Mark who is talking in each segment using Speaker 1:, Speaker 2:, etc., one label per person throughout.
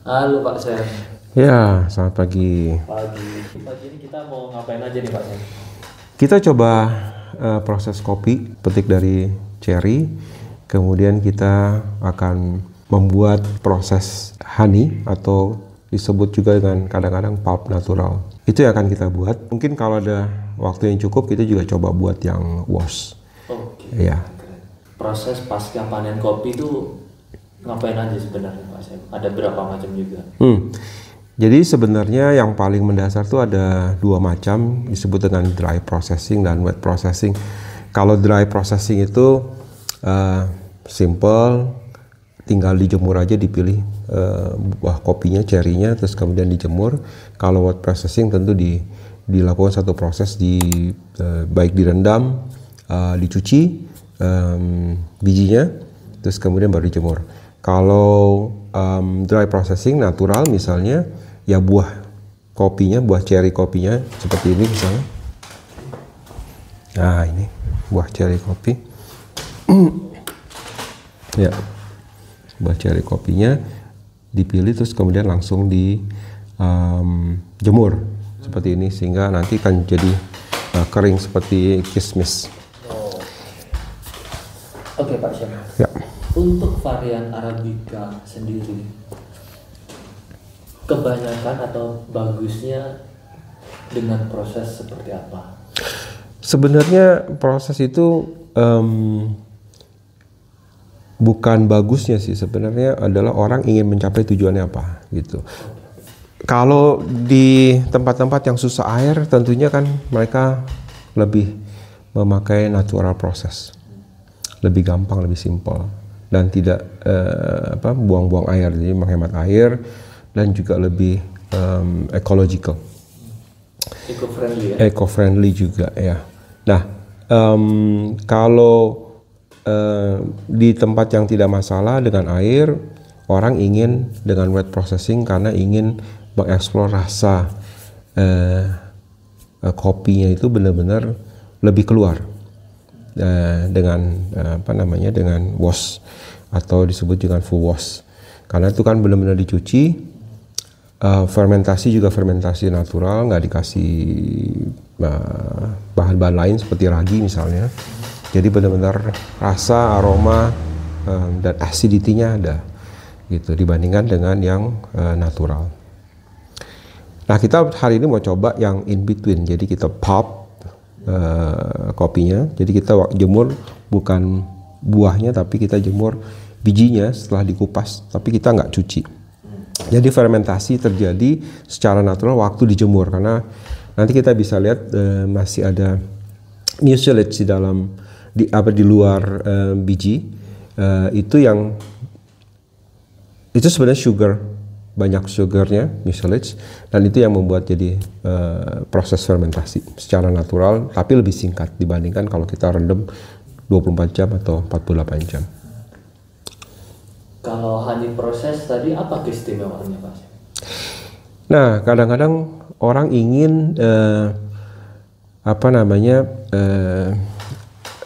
Speaker 1: Halo Pak Sam.
Speaker 2: Ya, selamat pagi.
Speaker 1: Pagi ini kita mau ngapain aja nih Pak Sam?
Speaker 2: Kita coba proses kopi, petik dari cherry. Kemudian kita akan membuat proses honey atau disebut juga dengan kadang-kadang pulp natural. Itu yang akan kita buat. Mungkin kalau ada waktu yang cukup, kita juga coba buat yang wash.
Speaker 1: Oke.
Speaker 2: Ya.
Speaker 1: Proses pasca panen kopi itu ngapain aja sebenarnya Pak Sam? Ada berapa macam juga?
Speaker 2: Jadi sebenarnya yang paling mendasar tuh ada dua macam, disebut dengan dry processing dan wet processing. Kalau dry processing itu simple, tinggal dijemur aja, dipilih buah kopinya, cherry-nya, terus kemudian dijemur. Kalau wet processing tentu dilakukan satu proses, baik direndam, dicuci bijinya, terus kemudian baru dijemur. Kalau dry processing natural misalnya, ya buah kopinya, buah cherry kopinya seperti ini misalnya. Nah ini buah cherry kopi. Ya, buah cherry kopinya dipilih terus kemudian langsung dijemur seperti ini, sehingga nanti kan jadi kering seperti kismis.
Speaker 1: Oke Pak Sam.
Speaker 2: Ya.
Speaker 1: Untuk varian Arabica sendiri, kebanyakan atau bagusnya dengan proses seperti apa?
Speaker 2: Sebenarnya proses itu bukan bagusnya sih, sebenarnya adalah orang ingin mencapai tujuannya apa gitu. Kalau di tempat-tempat yang susah air, tentunya kan mereka lebih memakai natural process, lebih gampang, lebih simpel, dan tidak buang-buang air, jadi menghemat air dan juga lebih ecological, eco-friendly juga ya. Nah, kalau di tempat yang tidak masalah dengan air, orang ingin dengan wet processing karena ingin mengeksplor rasa kopinya itu benar-benar lebih keluar dengan dengan wash atau disebut dengan full wash, karena itu kan benar-benar dicuci. Fermentasi juga fermentasi natural, nggak dikasih bahan-bahan lain seperti ragi misalnya. Jadi benar-benar rasa, aroma, dan acidity-nya ada gitu dibandingkan dengan yang natural. Nah, kita hari ini mau coba yang in between. Jadi kita pulp kopinya. Jadi kita jemur bukan buahnya, tapi kita jemur bijinya setelah dikupas, tapi kita nggak cuci. Jadi fermentasi terjadi secara natural waktu dijemur, karena nanti kita bisa lihat masih ada mucilage di luar biji. Itu sebenarnya sugar, banyak sugarnya, mucilage, dan itu yang membuat jadi proses fermentasi secara natural, tapi lebih singkat dibandingkan kalau kita rendam 24 jam atau 48 jam.
Speaker 1: Kalau honey proses tadi apa keistimewaannya Pak?
Speaker 2: Nah, kadang-kadang orang ingin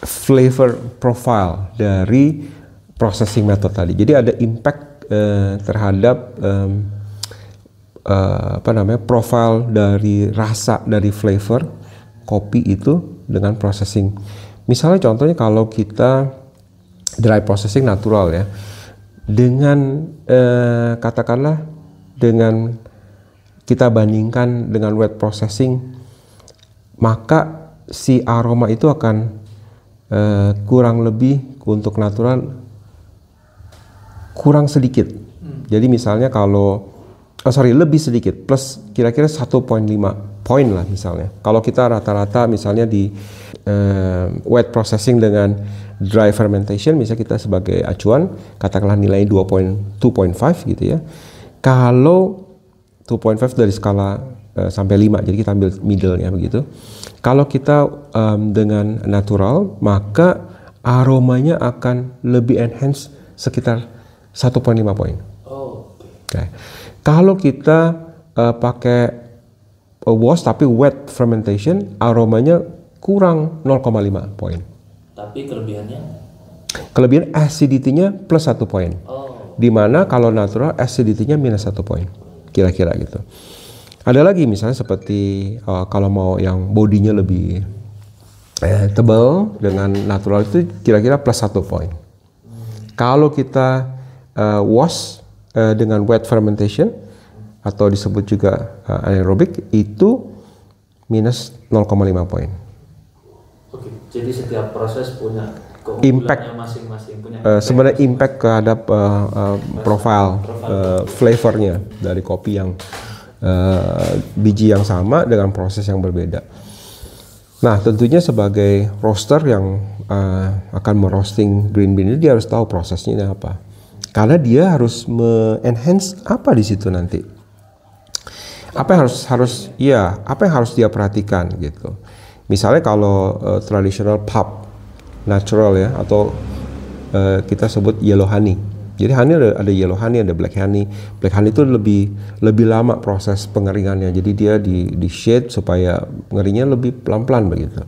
Speaker 2: flavor profile dari processing method tadi. Jadi ada impact terhadap profile dari rasa, dari flavor kopi itu dengan processing. Misalnya contohnya kalau kita dry processing natural ya, dengan katakanlah dengan kita bandingkan dengan wet processing, maka si aroma itu akan kurang lebih untuk natural kurang sedikit. Jadi misalnya lebih sedikit, plus kira-kira 1,5 poin lah misalnya. Kalau kita rata-rata misalnya di wet processing dengan dry fermentation, misalnya kita sebagai acuan katakanlah nilai 2.5 gitu ya. Kalau 2.5 dari skala sampai 5, jadi kita ambil middle-nya begitu. Kalau kita dengan natural, maka aromanya akan lebih enhance sekitar 1,5 poin. Okay. Kalau kita pakai wash tapi wet fermentation, aromanya kurang 0,5 poin.
Speaker 1: Tapi kelebihannya?
Speaker 2: Kelebihan acidity-nya plus 1 poin. Dimana kalau natural acidity-nya -1 poin, kira-kira gitu. Ada lagi misalnya seperti kalau mau yang bodinya lebih tebal dengan natural itu kira-kira +1 poin. Kalau kita wash dengan wet fermentation atau disebut juga anaerobic itu -0,5 poin.
Speaker 1: Oke, jadi setiap proses punya
Speaker 2: Impact
Speaker 1: masing-masing, punya
Speaker 2: sebenarnya impact terhadap profile flavornya dari kopi yang biji yang sama dengan proses yang berbeda. Nah, tentunya sebagai roaster yang akan merosting green bean ini dia harus tahu prosesnya ini apa. Karena dia harus me-enhance apa di situ nanti. Apa yang harus dia perhatikan gitu. Misalnya kalau traditional pub natural ya, atau kita sebut yellow honey. Jadi honey ada yellow honey, ada black honey. Black honey itu lebih lama proses pengeringannya. Jadi dia di shade supaya pengeringnya lebih pelan-pelan begitu.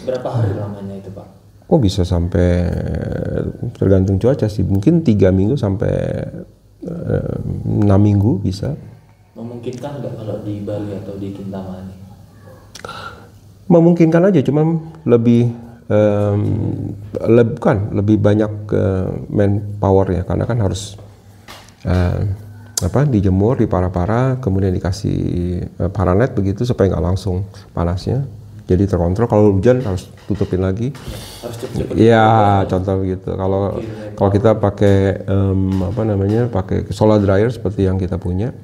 Speaker 1: Berapa hari lamanya itu, Pak?
Speaker 2: Oh, bisa sampai tergantung cuaca sih. Mungkin 3 minggu sampai 6 minggu bisa.
Speaker 1: Memungkinkan nggak kalau di Bali atau di Kintamani?
Speaker 2: Memungkinkan aja, cuman lebih lebih banyak manpower ya, karena kan harus dijemur, dipara-para, kemudian dikasih paranet begitu supaya nggak langsung panasnya. Jadi terkontrol. Kalau hujan harus tutupin lagi.
Speaker 1: Harus cepet-cepet.
Speaker 2: Iya, contoh begitu. Kalau kita pakai pakai solar dryer seperti yang kita punya,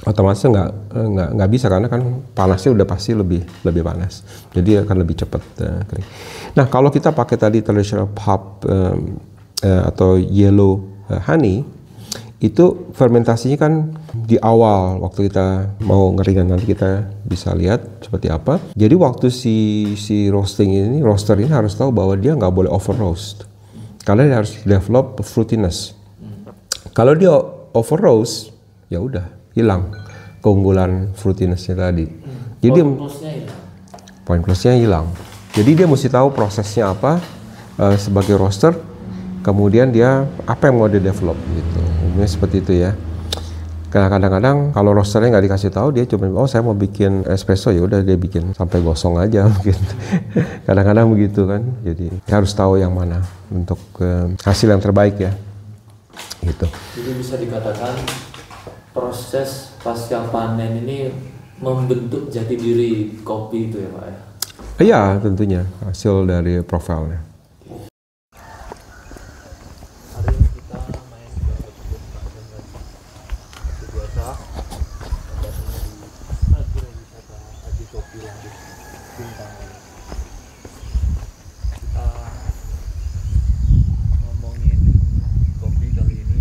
Speaker 2: otomatis nggak bisa karena kan panasnya udah pasti lebih panas. Jadi akan lebih cepat kering. Nah, kalau kita pakai tadi traditional pulp atau yellow honey, itu fermentasinya kan di awal waktu kita mau ngeringan, nanti kita bisa lihat seperti apa. Jadi waktu si roaster ini harus tahu bahwa dia nggak boleh over roast karena dia harus develop fruitiness. Kalau dia over roast, ya udah hilang keunggulan fruitinessnya tadi. Jadi point plusnya hilang. Jadi dia mesti tahu prosesnya apa sebagai roaster, kemudian dia apa yang mau dia develop gitu. Umumnya seperti itu ya. Karena kadang-kadang kalau roasternya nggak dikasih tahu, dia cuma saya mau bikin espresso, ya udah dia bikin sampai gosong aja mungkin. Kadang-kadang begitu kan. Jadi harus tahu yang mana untuk hasil yang terbaik ya. Gitu.
Speaker 1: Jadi bisa dikatakan proses pasca panen ini membentuk jati diri kopi itu ya, Pak ya?
Speaker 2: Iya, tentunya hasil dari profilnya.
Speaker 1: Hari ini kita main ke kebun Pak dengan biasa pastinya di agrowisata Haji Kopi Lanjut Bintang. Kita ngomongin kopi kali ini.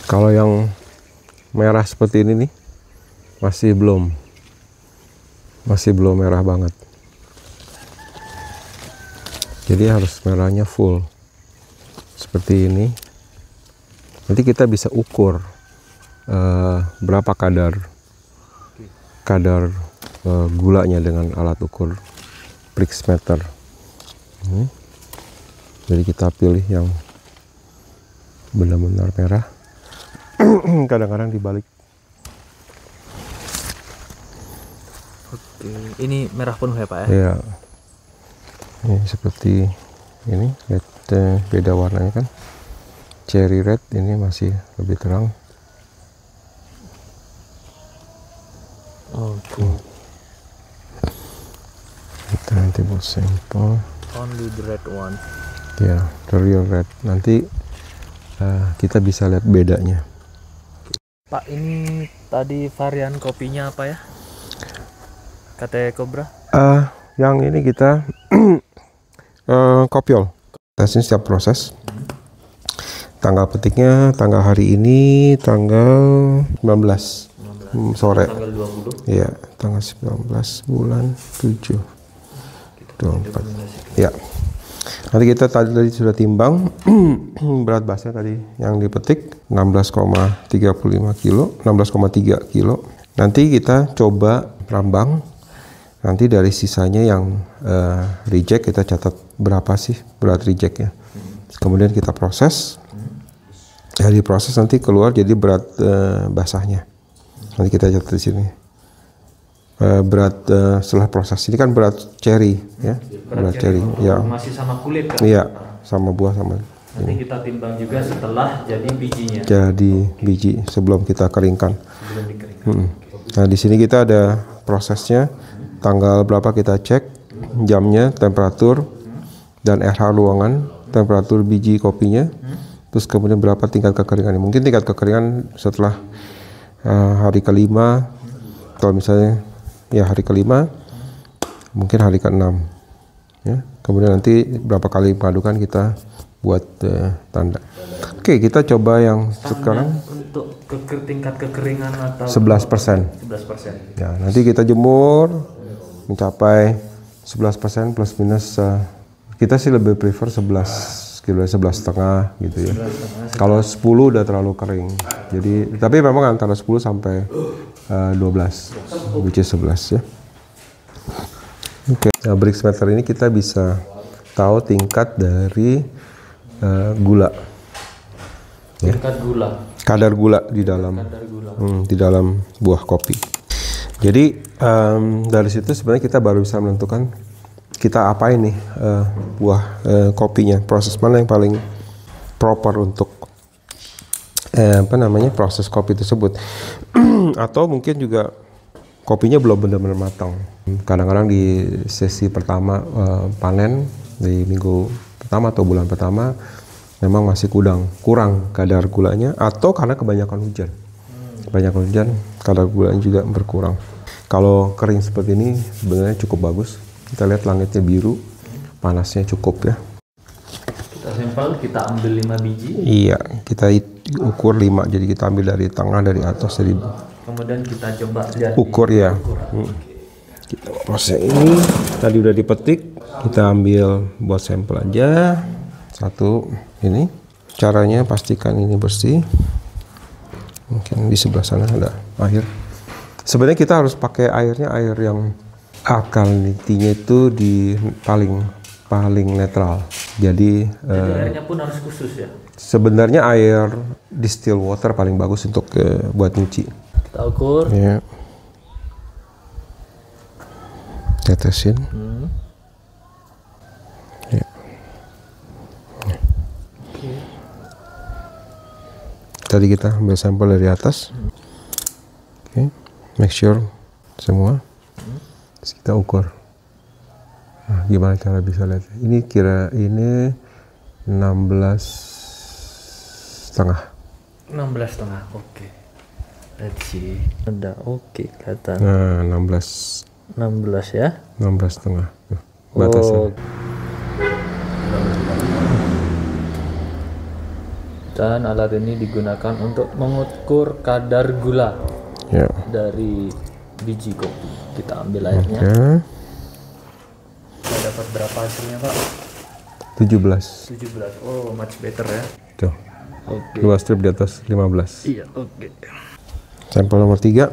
Speaker 2: Kalau yang merah seperti ini nih masih belum merah banget. Jadi harus merahnya full seperti ini. Nanti kita bisa ukur berapa kadar gulanya dengan alat ukur Brixmeter. Jadi kita pilih yang benar-benar merah. Kadang-kadang dibalik.
Speaker 1: Oke, ini merah penuh ya, Pak ya?
Speaker 2: Iya. Ini seperti ini, lihat beda warnanya kan. Cherry red ini masih lebih terang.
Speaker 1: Oke.
Speaker 2: Kita nanti buat sampel.
Speaker 1: Only the red one.
Speaker 2: Ya, the real red. Nanti kita bisa lihat bedanya.
Speaker 1: Pak, ini tadi varian kopinya apa ya? Kate Cobra?
Speaker 2: Yang ini kita kopiol. Tesnya setiap proses. Tanggal petiknya tanggal hari ini tanggal 19 sore.
Speaker 1: Tanggal 20.
Speaker 2: Iya, tanggal 19 bulan 7. 24. Ya. Nanti kita tadi sudah timbang berat basnya tadi yang dipetik 16,35 kilo, 16,3 kilo. Nanti kita coba rambang Nanti dari sisanya yang reject kita catat berapa sih berat rejectnya. Kemudian kita proses. Dari proses nanti keluar jadi berat basahnya. Nanti kita catat di sini. Berat setelah proses ini kan berat cherry ya. Berat cherry ya.
Speaker 3: Masih sama kulit kan?
Speaker 2: Iya, sama buah sama.
Speaker 3: Nanti kita timbang juga setelah jadi bijinya.
Speaker 2: Jadi biji sebelum kita keringkan.
Speaker 3: Sebelum dikeringkan.
Speaker 2: Nah, di sini kita ada prosesnya. Tanggal berapa kita cek, jamnya, temperatur, dan RH ruangan, temperatur biji kopinya, terus kemudian berapa tingkat kekeringannya. Mungkin tingkat kekeringan setelah hari kelima, kalau misalnya ya hari kelima, mungkin hari keenam. Ya, kemudian nanti berapa kali pengadukan kita buat tanda. Oke, kita coba yang sekarang.
Speaker 3: Untuk tingkat kekeringan atau
Speaker 2: 11%.
Speaker 3: 11%.
Speaker 2: Ya, nanti kita jemur mencapai 11% plus minus kita sih lebih prefer 11 kilo 11,5 gitu ya. Kalau 10 udah terlalu kering. Jadi tapi memang antara 10 sampai 12 which is 11 ya. Oke. Nah, Brixmeter ini kita bisa tahu tingkat dari gula.
Speaker 3: Tingkat gula.
Speaker 2: Kadar gula di dalam di dalam buah kopi. Jadi dari situ sebenarnya kita baru bisa menentukan kita apain nih buah kopinya, proses mana yang paling proper untuk proses kopi tersebut. Atau mungkin juga kopinya belum benar-benar matang. Kadang-kadang di sesi pertama panen di minggu pertama atau bulan pertama memang masih kurang kadar gulanya, atau karena kebanyakan hujan. Kebanyakan hujan, kadar gulanya juga berkurang. Kalau kering seperti ini sebenarnya cukup bagus. Kita lihat langitnya biru, panasnya cukup ya.
Speaker 3: Kita sampel, kita ambil 5 biji.
Speaker 2: Iya, kita ukur 5, jadi kita ambil dari tengah, dari atas, dari
Speaker 3: Kemudian kita coba lihat
Speaker 2: ukur ya. Kita proses ini tadi udah dipetik, kita ambil buat sampel aja. Satu ini. Caranya pastikan ini bersih. Mungkin di sebelah sana ada air. Sebenarnya kita harus pakai airnya air yang alkalinitinya itu di paling netral. Jadi
Speaker 3: airnya pun harus khusus ya.
Speaker 2: Sebenarnya air distill water paling bagus untuk buat nyuci.
Speaker 3: Kita ukur.
Speaker 2: Ya. Tetesin. Ya. Tadi kita ambil sampel dari atas. Oke. Make sure semua. Terus kita ukur. Nah, gimana cara bisa lihat? Ini ini 16,5.
Speaker 3: 16,5. Oke. Let's see. Ada oke kelihatan.
Speaker 2: Nah, 16
Speaker 3: ya.
Speaker 2: 16,5. Batasnya.
Speaker 3: Dan alat ini digunakan untuk mengukur kadar gula dari biji kopi. Kita ambil airnya. Kita dapat berapa hasilnya, Pak?
Speaker 2: 17.
Speaker 3: Oh, much better ya.
Speaker 2: Tuh.
Speaker 3: Oke.
Speaker 2: 2 strip di atas 15.
Speaker 3: Iya, oke.
Speaker 2: Sampel nomor 3.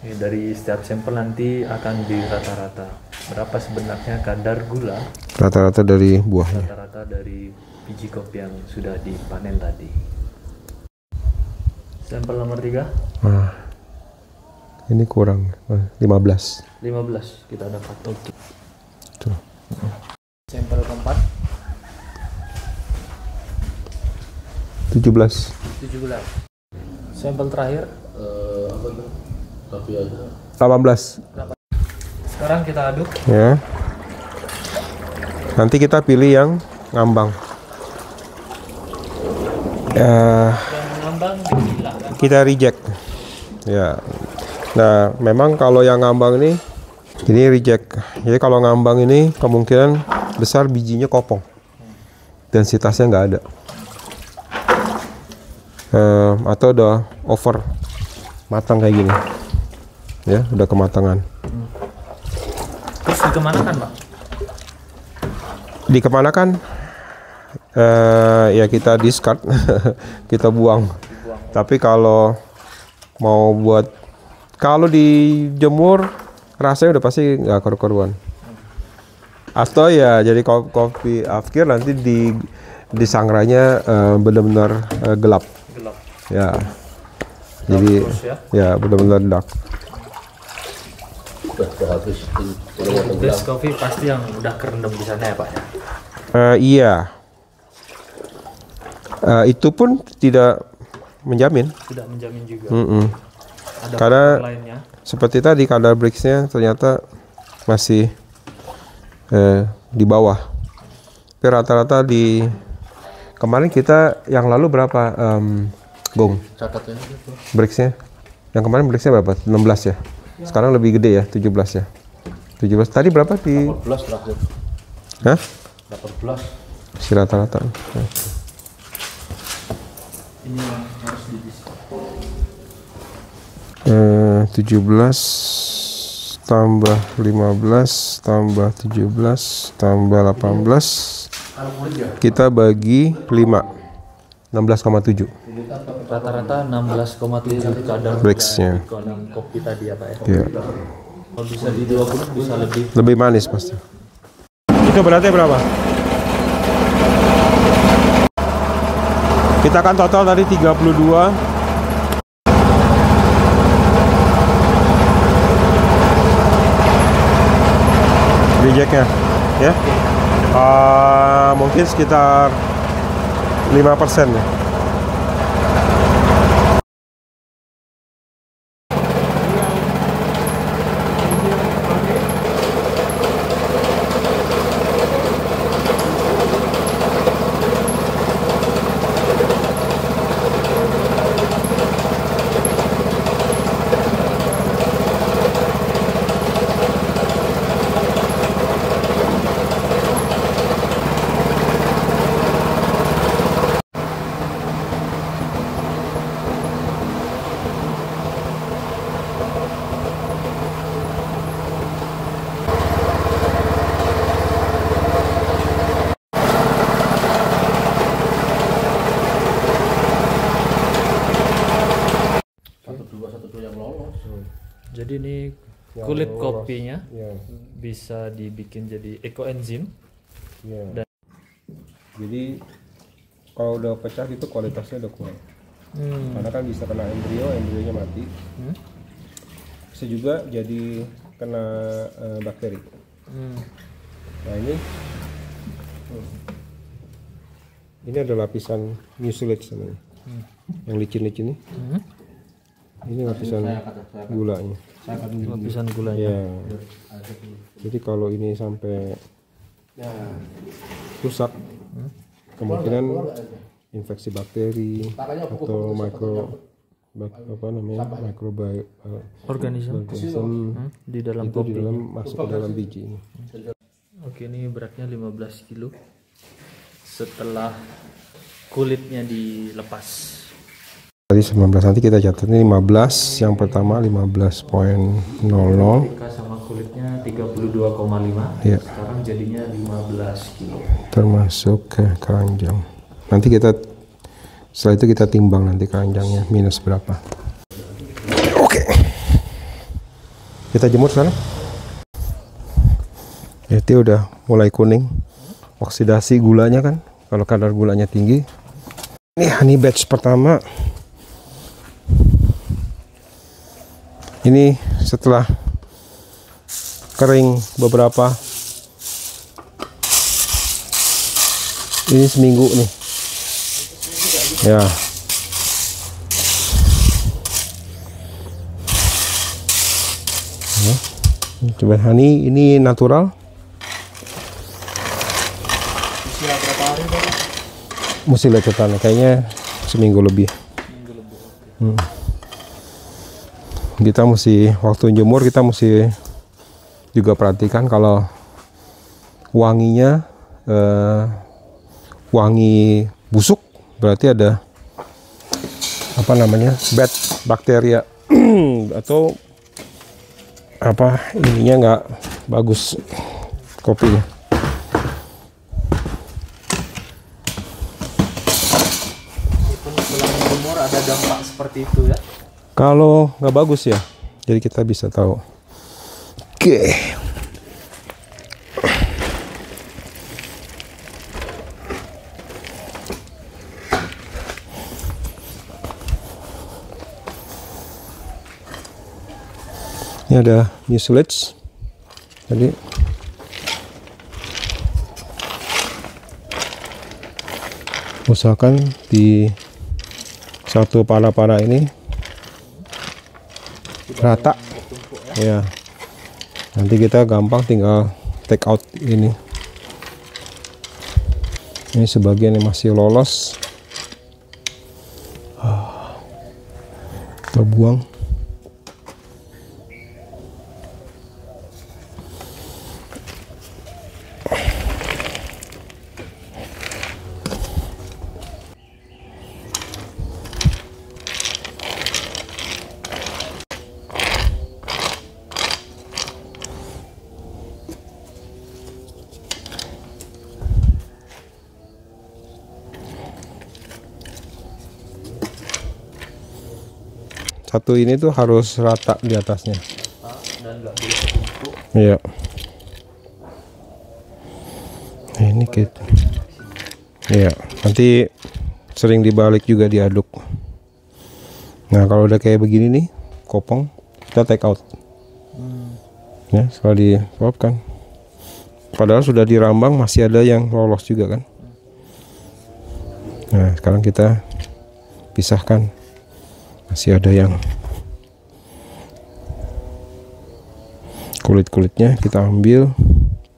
Speaker 3: Ini dari setiap sampel nanti akan dirata-rata. Berapa sebenarnya kadar gula?
Speaker 2: Rata-rata dari buahnya.
Speaker 3: Rata-rata dari biji kopi yang sudah dipanen tadi. Sampel nomor 3.
Speaker 2: Nah, ini kurang 15.
Speaker 3: 15 kita dapat. Oke.
Speaker 2: Tuh.
Speaker 3: Sampel keempat
Speaker 2: 17.
Speaker 3: 17. Sampel terakhir
Speaker 2: 18.
Speaker 3: sekarang kita aduk.
Speaker 2: Ya. Nanti kita pilih yang ngambang.
Speaker 3: Yang mengambang dihilangkan.
Speaker 2: Kita reject. Ya. Nah, memang kalau yang ngambang ini reject. Jadi kalau ngambang ini kemungkinan besar bijinya kopong. Densitasnya nggak ada. Atau udah over matang kayak gini. Ya, udah kematangan.
Speaker 3: Terus dikemanakan, Pak?
Speaker 2: Dikemanakan? Ya kita discard. Kita buang. Tapi kalau mau buat Kalau dijemur rasanya udah pasti nggak karu-karuan. Atau ya jadi kopi afkir nanti di sangranya benar-benar gelap.
Speaker 3: Gelap.
Speaker 2: Ya. Jadi
Speaker 3: Terus
Speaker 2: ya benar-benar dark.
Speaker 3: Best coffee pasti yang udah kerendam di sana ya Pak ya?
Speaker 2: Iya. Itu pun tidak menjamin.
Speaker 3: Tidak menjamin juga. Ada
Speaker 2: Karena
Speaker 3: faktor lainnya.
Speaker 2: seperti tadi kadar Brix-nya ternyata masih di bawah. Tapi rata-rata di kemarin kita yang lalu berapa Gong?
Speaker 1: Catatnya itu.
Speaker 2: Brix-nya. Yang kemarin Brix-nya berapa? 16 ya. Sekarang lebih gede ya, 17 ya. 17. Tadi berapa di
Speaker 1: 14 terakhir.
Speaker 2: Hah?
Speaker 1: 18.
Speaker 2: Si rata-rata.
Speaker 3: Ini yang harus diisi.
Speaker 2: 17 tambah 15 tambah 17 tambah 18 kita bagi 5 16,7
Speaker 3: Rata-rata 16,7 kadar
Speaker 2: Brix-nya.
Speaker 3: kolam kopi tadi ya Pak ya?
Speaker 2: Iya.
Speaker 3: Kalau bisa di 20 bisa lebih.
Speaker 2: Lebih manis pasti. Itu berarti berapa? Kita kan total tadi 32. Rejectnya ya. Mungkin sekitar 5% ya.
Speaker 3: Jadi ini kulit kopinya bisa dibikin jadi ekoenzim.
Speaker 2: Ya. Jadi kalau udah pecah itu kualitasnya udah kurang. Karena kan bisa kena embrionya mati. Bisa juga jadi kena bakteri. Nah ini ada lapisan mucilage namanya. Yang licin-licin ini. Ini lapisan gulanya.
Speaker 3: Lapisan gulanya.
Speaker 2: Ya. Jadi kalau ini sampai rusak, kemungkinan infeksi bakteri atau
Speaker 3: Organisme di dalam
Speaker 2: itu
Speaker 3: kopi.
Speaker 2: di dalam masuk ke dalam biji ini.
Speaker 3: Oke, ini beratnya 15 kilo. Setelah kulitnya dilepas.
Speaker 2: Tadi 19, nanti kita catat ini 15, yang pertama 15.00.
Speaker 3: Sama kulitnya 32,5.
Speaker 2: Ya.
Speaker 3: Sekarang jadinya 15 kilo.
Speaker 2: Termasuk ke keranjang. Nanti kita setelah itu kita timbang nanti keranjangnya minus berapa. Oke. Kita jemur sekarang. Jadi udah mulai kuning. Oksidasi gulanya kan. Kalau kadar gulanya tinggi. Ini honey batch pertama. Ini setelah kering beberapa, ini seminggu nih ya. Coba honey ini natural.
Speaker 3: Usia berapa hari Pak?
Speaker 2: Mesti lecutan kayaknya seminggu lebih. Kita mesti waktu jemur kita mesti juga perhatikan kalau wanginya wangi busuk, berarti ada apa namanya bad bakteria atau apa ininya nggak bagus kopinya.
Speaker 3: Meskipun setelah jemur ada dampak seperti itu ya.
Speaker 2: Kalau nggak bagus ya, jadi kita bisa tahu. Oke. Ini ada mucilage, jadi usahakan di satu para ini rata ya, nanti kita gampang tinggal take out ini sebagian yang masih lolos kita buang. Satu ini tuh harus rata di atasnya.
Speaker 3: Dan nggak boleh tumpuk.
Speaker 2: Iya. Nah, ini gitu. Iya. Nanti sering dibalik juga diaduk. Nah kalau udah kayak begini nih, kopong, kita take out. Ya setelah dikeluarkan. Padahal sudah dirambang masih ada yang lolos juga kan. Nah sekarang kita pisahkan. Masih ada yang kulit-kulitnya kita ambil,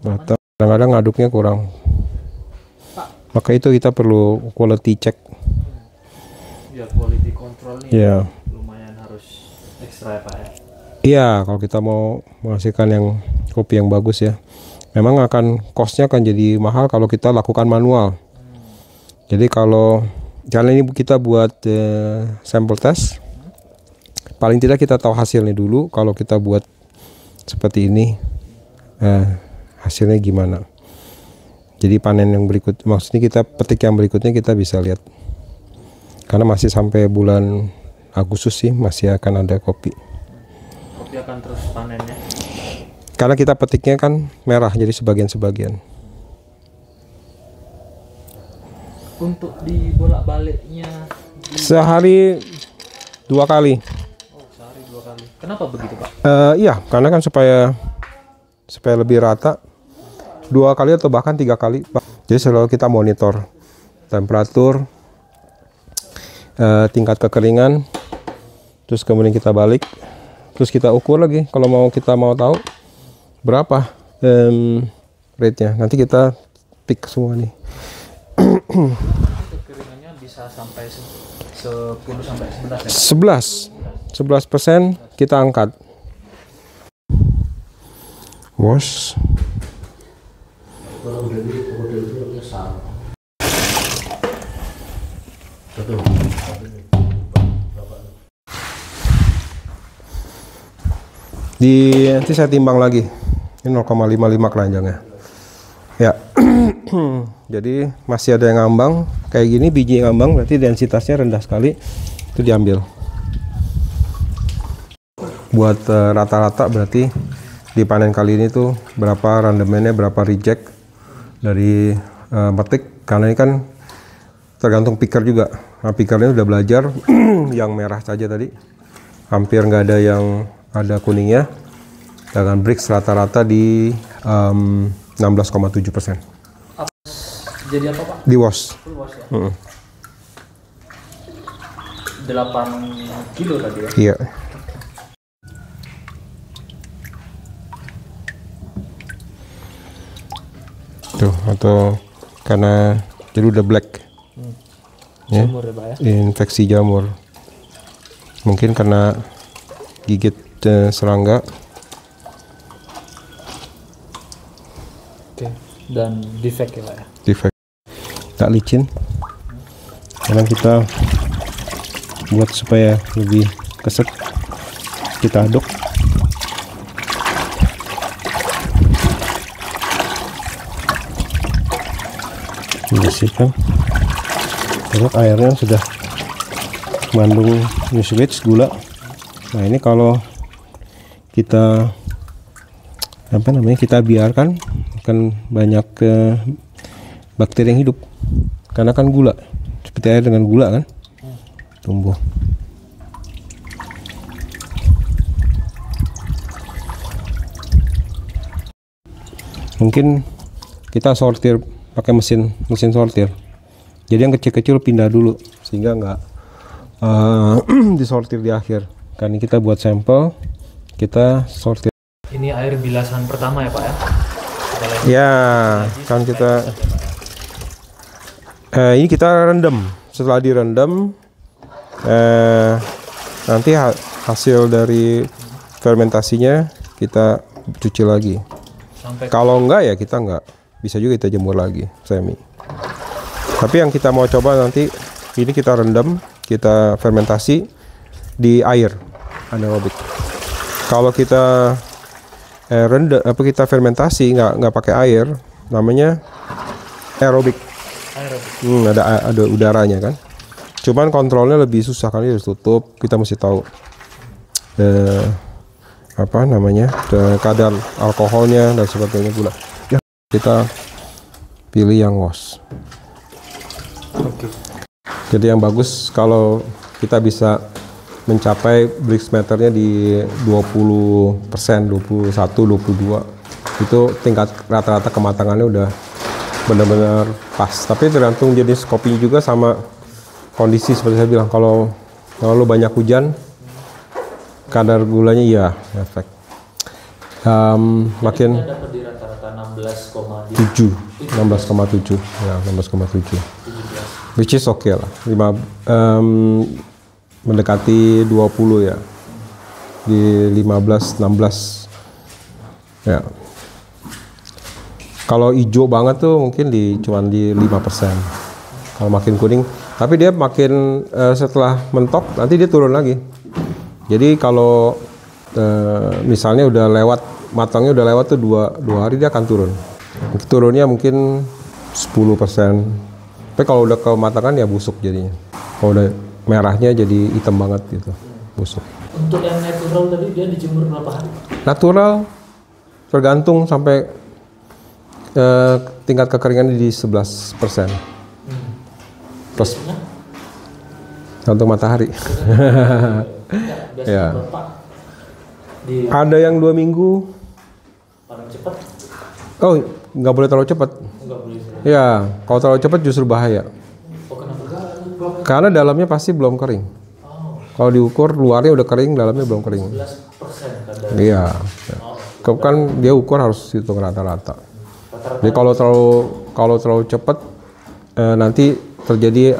Speaker 2: mata kadang-kadang ngaduknya kurang, maka itu kita perlu quality check.
Speaker 3: Ya quality control nih
Speaker 2: ya.
Speaker 3: Lumayan harus ekstra ya Pak ya.
Speaker 2: Iya, kalau kita mau menghasilkan yang kopi yang bagus ya, memang costnya akan jadi mahal kalau kita lakukan manual. Jadi kalau ini kita buat sampel test, paling tidak kita tahu hasilnya dulu. Kalau kita buat seperti ini, hasilnya gimana. Jadi panen yang berikut, maksudnya kita petik yang berikutnya kita bisa lihat. Karena masih sampai bulan Agustus sih masih akan ada kopi.
Speaker 3: Kopi akan terus panennya.
Speaker 2: Karena kita petiknya kan merah, jadi sebagian-sebagian.
Speaker 3: Untuk dibolak-baliknya
Speaker 2: sehari 2 kali.
Speaker 3: Oh, sehari 2 kali. Kenapa begitu Pak?
Speaker 2: Iya, karena kan supaya lebih rata 2 kali atau bahkan 3 kali. Jadi selalu kita monitor temperatur, tingkat kekeringan, terus kemudian kita balik, terus kita ukur lagi kalau kita mau tahu berapa rate-nya. Nanti kita pick semua nih.
Speaker 3: Kekeringannya bisa sampai 10 sampai 11 ya?
Speaker 2: 11% kita angkat. Wash. Nanti saya timbang lagi. Ini 0,55 keranjangnya. Ya. Jadi masih ada yang ngambang kayak gini, biji ngambang berarti densitasnya rendah sekali, itu diambil. Buat rata-rata berarti di panen kali ini tuh berapa randemennya, berapa reject dari petik, karena ini kan tergantung picker juga. Nah, pickernya udah belajar yang merah saja tadi hampir nggak ada yang ada kuningnya, dengan brix rata-rata di 16,7%.
Speaker 3: Jadi apa Pak?
Speaker 2: Di wash.
Speaker 3: Full wash ya? 8 kilo tadi ya?
Speaker 2: Iya. Tuh, atau karena jadi udah black. Ya?
Speaker 3: Jamur ya Pak ya?
Speaker 2: Infeksi jamur. Mungkin karena gigit serangga.
Speaker 3: Oke. Dan defect ya Pak ya?
Speaker 2: Defect. Tak licin. Sekarang kita buat supaya lebih keset, kita aduk. Bersihkan. Terus airnya sudah mengandung mucilage, gula. Nah ini kalau kita kita biarkan akan banyak bakteri yang hidup, karena kan gula, seperti air dengan gula kan tumbuh. Mungkin kita sortir pakai mesin sortir, jadi yang kecil-kecil pindah dulu sehingga nggak disortir di akhir. Kan kita buat sampel, kita sortir.
Speaker 3: Ini air bilasan pertama ya Pak ya?
Speaker 2: Ya, kan kita ini kita rendam. Setelah direndam, nanti hasil dari fermentasinya kita cuci lagi. Kalau enggak ya kita enggak, bisa juga kita jemur lagi semi. Tapi yang kita mau coba nanti, ini kita rendam, kita fermentasi di air anaerobik. Kalau kita kita fermentasi nggak pakai air, namanya aerobik. Ada udaranya kan. Cuman kontrolnya lebih susah, kali harus tutup. Kita mesti tahu kadar alkoholnya dan sebagainya, gula. Ya, kita pilih yang WOS.
Speaker 3: Oke.
Speaker 2: Jadi yang bagus kalau kita bisa mencapai Brix meternya di 20%, 21, 22. Itu tingkat rata-rata kematangannya udah benar-benar pas. Tapi tergantung jenis kopi juga sama kondisi, seperti saya bilang. Kalau banyak hujan, kadar gulanya iya efek. Makin
Speaker 3: Kita dapat di rata-rata
Speaker 2: 16,7 ya, 16,7, which is okay lah. Mendekati 20 ya, di 15, 16 ya. Kalau hijau banget tuh mungkin cuman di 5%. Kalau makin kuning, tapi dia makin setelah mentok nanti dia turun lagi. Jadi kalau misalnya udah lewat, matangnya udah lewat tuh dua hari, dia akan turun. Turunnya mungkin 10%. Tapi kalau udah kematangan ya busuk jadinya. Kalau udah merahnya jadi hitam banget gitu, busuk.
Speaker 3: Untuk yang natural tadi dia dijemur berapa hari?
Speaker 2: Natural tergantung sampai tingkat kekeringan di 11%. Plus tergantung matahari. Ya. Ada yang 2 minggu.
Speaker 3: Paling cepat?
Speaker 2: Oh, nggak boleh terlalu cepat.
Speaker 3: Nggak boleh.
Speaker 2: Ya, kalau terlalu cepat justru bahaya.
Speaker 3: Oh, kenapa?
Speaker 2: Karena dalamnya pasti belum kering. Kalau diukur luarnya udah kering, dalamnya belum kering.
Speaker 3: 11% kadar.
Speaker 2: Iya. Kan dia ukur harus hitung rata-rata. Jadi kalau terlalu cepat nanti terjadi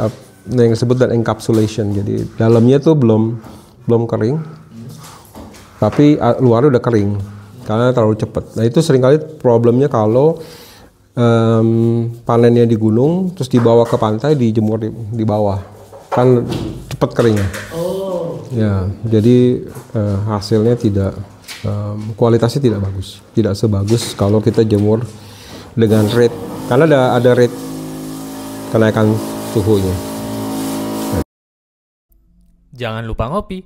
Speaker 2: yang disebut dan encapsulation. Jadi dalamnya tuh belum kering, tapi luarnya udah kering karena terlalu cepat. Nah itu seringkali problemnya kalau panennya di gunung terus dibawa ke pantai, dijemur di bawah, kan cepat keringnya. Ya, jadi hasilnya tidak, kualitasnya tidak bagus, tidak sebagus kalau kita jemur dengan rate, karena ada rate kenaikan suhunya.
Speaker 3: Jangan lupa ngopi.